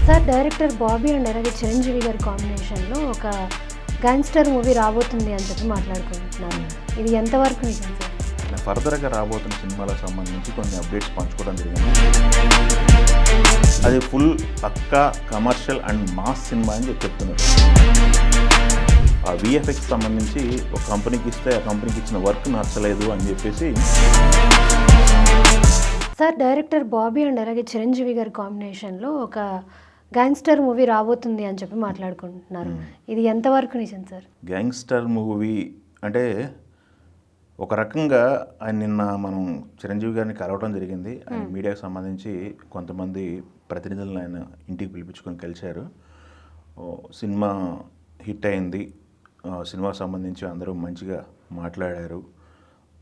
Sir director Bobby and అలాగే చిరంజీవి గారి కాంబినేషన్లో ఒక గ్యాంగ్స్టర్ మూవీ రాబోతుంది అని చెప్పి మాట్లాడుకుంటున్నారు. ఇది ఎంతవరకు నిజం సార్? ఫర్దర్గా రాబోతున్న సినిమాలకు సంబంధించి కొన్ని అప్డేట్స్ పంచుకోవడం జరిగింది. అది ఫుల్ పక్కా కమర్షియల్ అండ్ మాస్ సినిమా అని చెప్పి చెప్తున్నారు. ఆ విఎఫ్ఎక్స్ సంబంధించి ఒక కంపెనీకి ఇస్తే ఆ కంపెనీకి ఇచ్చిన వర్క్ నచ్చలేదు అని చెప్పేసి సార్ డైరెక్టర్ బాబీ అండ్ అలాగే చిరంజీవి గారి కాంబినేషన్లో ఒక గ్యాంగ్స్టర్ మూవీ రాబోతుంది అని చెప్పి మాట్లాడుకుంటున్నారు. ఇది ఎంతవరకు నిజం సార్? గ్యాంగ్స్టర్ మూవీ అంటే ఒక రకంగా ఆయన నిన్న మనం చిరంజీవి గారిని కలవడం జరిగింది. ఆయన మీడియాకు సంబంధించి కొంతమంది ప్రతినిధులను ఆయన ఇంటికి పిలిపించుకొని కలిశారు. సినిమా హిట్ అయింది, సినిమాకు సంబంధించి అందరూ మంచిగా మాట్లాడారు,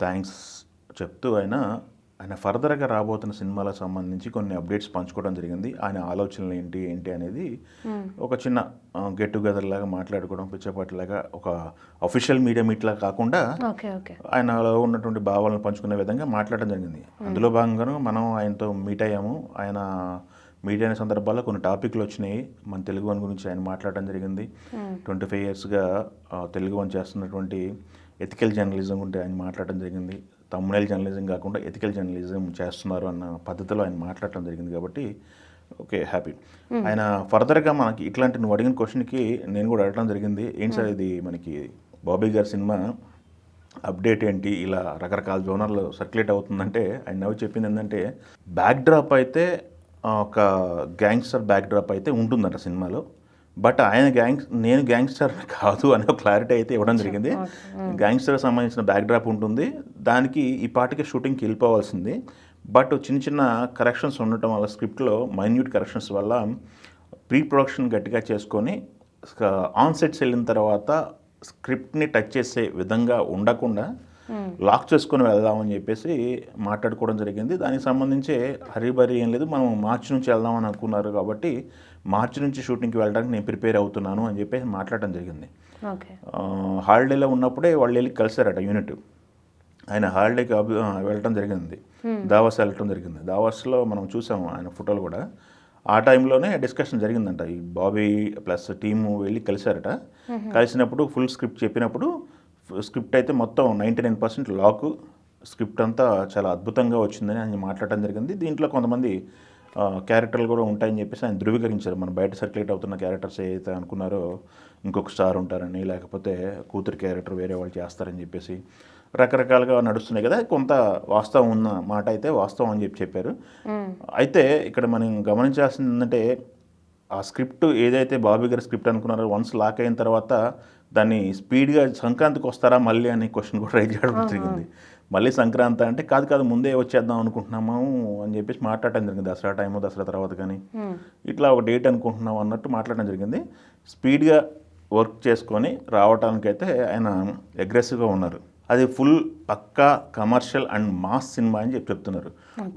థ్యాంక్స్ చెప్తూ ఆయన ఫర్దర్గా రాబోతున్న సినిమాలకు సంబంధించి కొన్ని అప్డేట్స్ పంచుకోవడం జరిగింది. ఆయన ఆలోచనలు ఏంటి అనేది ఒక చిన్న గెట్ టుగెదర్ లాగా మాట్లాడుకోవడం, పిచ్చపాటిలాగా ఒక అఫీషియల్ మీడియా మీట్లాగా కాకుండా ఆయనలో ఉన్నటువంటి భావాలను పంచుకునే విధంగా మాట్లాడడం జరిగింది. అందులో భాగంగాను మనం ఆయనతో మీట్ అయ్యాము. ఆయన మీడియా అనే సందర్భాల్లో కొన్ని టాపిక్లు వచ్చినాయి. మన తెలుగు వన్ గురించి ఆయన మాట్లాడడం జరిగింది. 25 yearsగా తెలుగు వన్ చేస్తున్నటువంటి ఎథికల్ జర్నలిజం గురించి ఆయన మాట్లాడడం జరిగింది. తమ్మునేల్ జర్నలిజం కాకుండా ఎథికల్ జర్నలిజం చేస్తున్నారు అన్న పద్ధతిలో ఆయన మాట్లాడటం జరిగింది. కాబట్టి ఓకే, హ్యాపీ. ఆయన ఫర్దర్గా మనకి ఇట్లాంటి నువ్వు అడిగిన క్వశ్చన్కి నేను కూడా అడగడం జరిగింది, ఏంటి సార్ ఇది మనకి బాబీ గారి సినిమా అప్డేట్ ఏంటి, ఇలా రకరకాల జోనర్లు సర్క్యులేట్ అవుతుందంటే ఆయన నవ్వు చెప్పింది ఏంటంటే బ్యాక్డ్రాప్ అయితే ఒక గ్యాంగ్స్టర్ బ్యాక్డ్రాప్ అయితే ఉంటుందట సినిమాలో. బట్ ఆయన నేను గ్యాంగ్స్టర్ కాదు అనే ఒక క్లారిటీ అయితే ఇవ్వడం జరిగింది. గ్యాంగ్స్టర్ సంబంధించిన బ్యాక్డ్రాప్ ఉంటుంది, దానికి ఈ పాటికి షూటింగ్కి వెళ్ళిపోవాల్సింది. బట్ చిన్న చిన్న కరెక్షన్స్ ఉండటం వల్ల స్క్రిప్ట్లో మైన్యూట్ కరెక్షన్స్ వల్ల ప్రీ ప్రొడక్షన్ గట్టిగా చేసుకొని ఆన్ సెట్స్ వెళ్ళిన తర్వాత స్క్రిప్ట్ని టచ్ చేసే విధంగా ఉండకుండా లాక్ చేసుకొని వెళ్దామని చెప్పేసి మాట్లాడుకోవడం జరిగింది. దానికి సంబంధించి హరిబరి ఏం లేదు, మనం మార్చి నుంచి వెళ్దామని అనుకున్నారు కాబట్టి మార్చి నుంచి షూటింగ్కి వెళ్ళడానికి నేను ప్రిపేర్ అవుతున్నాను అని చెప్పేసి మాట్లాడడం జరిగింది. హాలిడేలో ఉన్నప్పుడే వాళ్ళు వెళ్ళి కలిసారట యూనిట్. ఆయన హాలిడేకి వెళ్ళటం జరిగింది, దావాస్ వెళ్ళటం జరిగింది. దావాస్లో మనం చూసాము ఆయన ఫోటోలు కూడా. ఆ టైంలోనే డిస్కషన్ జరిగిందంట. ఈ బాబీ ప్లస్ టీము వెళ్ళి కలిసారట. కలిసినప్పుడు ఫుల్ స్క్రిప్ట్ చెప్పినప్పుడు స్క్రిప్ట్ అయితే మొత్తం 99% లాక్, స్క్రిప్ట్ అంతా చాలా అద్భుతంగా వచ్చిందని ఆయన మాట్లాడటం జరిగింది. దీంట్లో కొంతమంది క్యారెక్టర్లు కూడా ఉంటాయని చెప్పేసి ఆయన ధృవీకరించారు. మన బయట సర్క్యులేట్ అవుతున్న క్యారెక్టర్స్ ఏదైతే అనుకున్నారో ఇంకొక స్టార్ ఉంటారని, లేకపోతే కూతురు క్యారెక్టర్ వేరే వాళ్ళు చేస్తారని చెప్పేసి రకరకాలుగా నడుస్తున్నాయి కదా. కొంత వాస్తవం ఉన్న మాట అయితే వాస్తవం అని చెప్పారు. అయితే ఇక్కడ మనం గమనించాల్సింది ఏంటంటే ఆ స్క్రిప్ట్ ఏదైతే బాబీ గారి స్క్రిప్ట్ అనుకున్నారో వన్స్ లాక్ అయిన తర్వాత దాన్ని స్పీడ్గా సంక్రాంతికి వస్తారా మళ్ళీ అనే క్వశ్చన్ కూడా రైజ్ చేయడం జరిగింది. మళ్ళీ సంక్రాంతి అంటే కాదు ముందే వచ్చేద్దాం అనుకుంటున్నాము అని చెప్పేసి మాట్లాడటం జరిగింది. దసరా టైము, దసరా తర్వాత కానీ ఇట్లా ఒక డేట్ అనుకుంటున్నాం అన్నట్టు మాట్లాడడం జరిగింది. స్పీడ్గా వర్క్ చేసుకొని రావడానికైతే ఆయన అగ్రెసివ్గా ఉన్నారు. అది ఫుల్ పక్కా కమర్షియల్ అండ్ మాస్ సినిమా అని చెప్తున్నారు.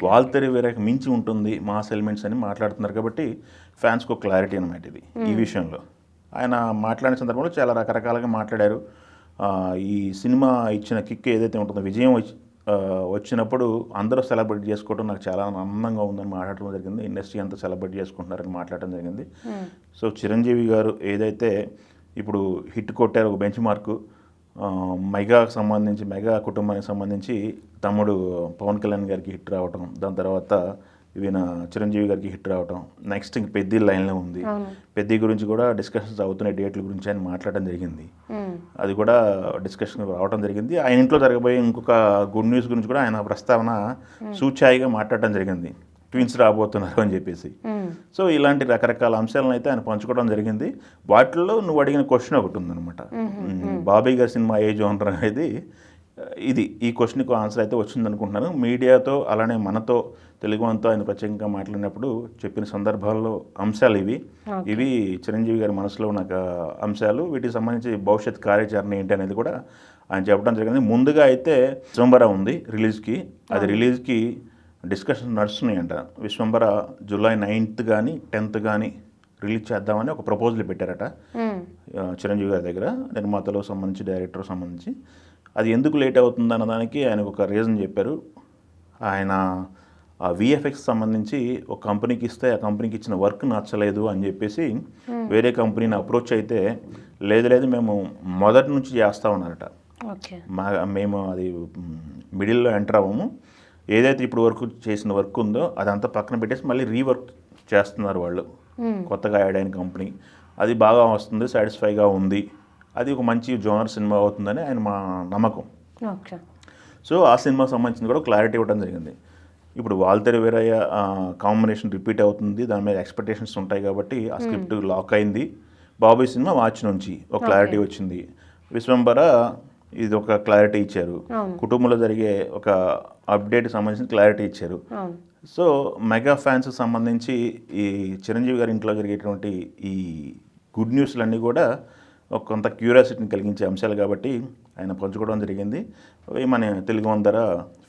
వాల్తెరి వేరేకి మించి ఉంటుంది మాస్ ఎలిమెంట్స్ అని మాట్లాడుతున్నారు. కాబట్టి ఫ్యాన్స్కి ఒక క్లారిటీ అనమాట ఇది. ఈ విషయంలో ఆయన మాట్లాడిన సందర్భంలో చాలా రకరకాలుగా మాట్లాడారు. ఈ సినిమా ఇచ్చిన కిక్ ఏదైతే ఉంటుందో, విజయం వచ్చినప్పుడు అందరూ సెలబ్రేట్ చేసుకోవడం నాకు చాలా ఆనందంగా ఉందని మాట్లాడటం జరిగింది. ఇండస్ట్రీ అంతా సెలబ్రేట్ చేసుకుంటున్నారని మాట్లాడటం జరిగింది. సో చిరంజీవి గారు ఏదైతే ఇప్పుడు హిట్ కొట్టారు, ఒక బెంచ్ మార్కు, మెగాకు సంబంధించి మెగా కుటుంబానికి సంబంధించి తమ్ముడు పవన్ కళ్యాణ్ గారికి హిట్ రావటం, దాని తర్వాత ఈయన చిరంజీవి గారికి హిట్ రావటం, నెక్స్ట్ ఇంక పెద్ద లైన్లో ఉంది. పెద్ద గురించి కూడా డిస్కషన్స్ అవుతున్నాయి, డేట్ల గురించి ఆయన మాట్లాడడం జరిగింది. అది కూడా డిస్కషన్ రావడం జరిగింది. ఆయన ఇంట్లో జరగబోయే ఇంకొక గుడ్ న్యూస్ గురించి కూడా ఆయన ప్రస్తావన సూచాయిగా మాట్లాడటం జరిగింది, ట్విన్స్ రాబోతున్నారు అని చెప్పేసి. సో ఇలాంటి రకరకాల అంశాలను అయితే ఆయన పంచుకోవడం జరిగింది. వాటిల్లో నువ్వు అడిగిన క్వశ్చన్ ఒకటి ఉందన్నమాట, బాబీ గారి సినిమా ఏ జోనర్ అనేది. ఈ క్వశ్చన్కి ఆన్సర్ అయితే వచ్చింది అనుకుంటున్నాను. మీడియాతో అలానే మనతో తెలుగుతో ఆయన ప్రత్యేకంగా మాట్లాడినప్పుడు చెప్పిన సందర్భాల్లో అంశాలు ఇవి చిరంజీవి గారి మనసులో ఉన్న అంశాలు. వీటికి సంబంధించి భవిష్యత్ కార్యాచరణ ఏంటి అనేది కూడా ఆయన చెప్పడం జరిగింది. ముందుగా అయితే విశ్వంబర ఉంది రిలీజ్కి. అది రిలీజ్కి డిస్కషన్ నడుస్తున్నాయంట. విశ్వంబర July 9th కానీ 10th కానీ రిలీజ్ చేద్దామని ఒక ప్రపోజల్ పెట్టారట చిరంజీవి గారి దగ్గర, నిర్మాతలో సంబంధించి, డైరెక్టర్ సంబంధించి. అది ఎందుకు లేట్ అవుతుంది అన్నదానికి ఆయన ఒక రీజన్ చెప్పారు. ఆయన ఆ విఎఫ్ఎక్స్ సంబంధించి ఒక కంపెనీకి ఇస్తే ఆ కంపెనీకి ఇచ్చిన వర్క్ నచ్చలేదు అని చెప్పేసి వేరే కంపెనీని అప్రోచ్ అయితే లేదు మేము మొదటి నుంచి చేస్తూ ఉన్నారట. ఓకే. మేము అది మిడిల్లో ఎంటర్ అవ్వము, ఏదైతే ఇప్పుడు వరకు చేసిన వర్క్ ఉందో అదంతా పక్కన పెట్టేసి మళ్ళీ రీవర్క్ చేస్తున్నారు వాళ్ళు, కొత్తగా యాడ్ అయిన కంపెనీ. అది బాగా వస్తుంది, సాటిస్ఫైగా ఉంది, అది ఒక మంచి జోనర్ సినిమా అవుతుందని ఆయన మా నమ్మకం. ఓకే. సో ఆ సినిమాకి సంబంధించింది కూడా క్లారిటీ ఇవ్వడం జరిగింది. ఇప్పుడు వాల్తేరు వీరయ్య కాంబినేషన్ రిపీట్ అవుతుంది, దాని మీద ఎక్స్పెక్టేషన్స్ ఉంటాయి కాబట్టి ఆ స్క్రిప్ట్ లాక్ అయింది. బాబీ సినిమా మార్చి నుంచి ఒక క్లారిటీ వచ్చింది. విశ్వంబర ఇది ఒక క్లారిటీ ఇచ్చారు. కుటుంబంలో జరిగే ఒక అప్డేట్కి సంబంధించిన క్లారిటీ ఇచ్చారు. సో మెగా ఫ్యాన్స్ సంబంధించి ఈ చిరంజీవి గారి ఇంట్లో జరిగేటువంటి ఈ గుడ్ న్యూస్లన్నీ కూడా ఒక కొంత క్యూరియాసిటీని కలిగించే అంశాలు కాబట్టి ఆయన పంచుకోవడం జరిగింది. అవి మన తెలుగు అందర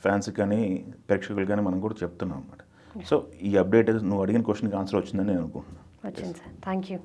ఫ్యాన్స్ కానీ ప్రేక్షకులు కానీ మనం కూడా చెప్తున్నాం అన్నమాట. సో ఈ అప్డేట్ నువ్వు అడిగిన క్వశ్చన్కి ఆన్సర్ వచ్చిందని నేను అనుకుంటున్నాను. వచ్చింది సార్, థ్యాంక్ యూ.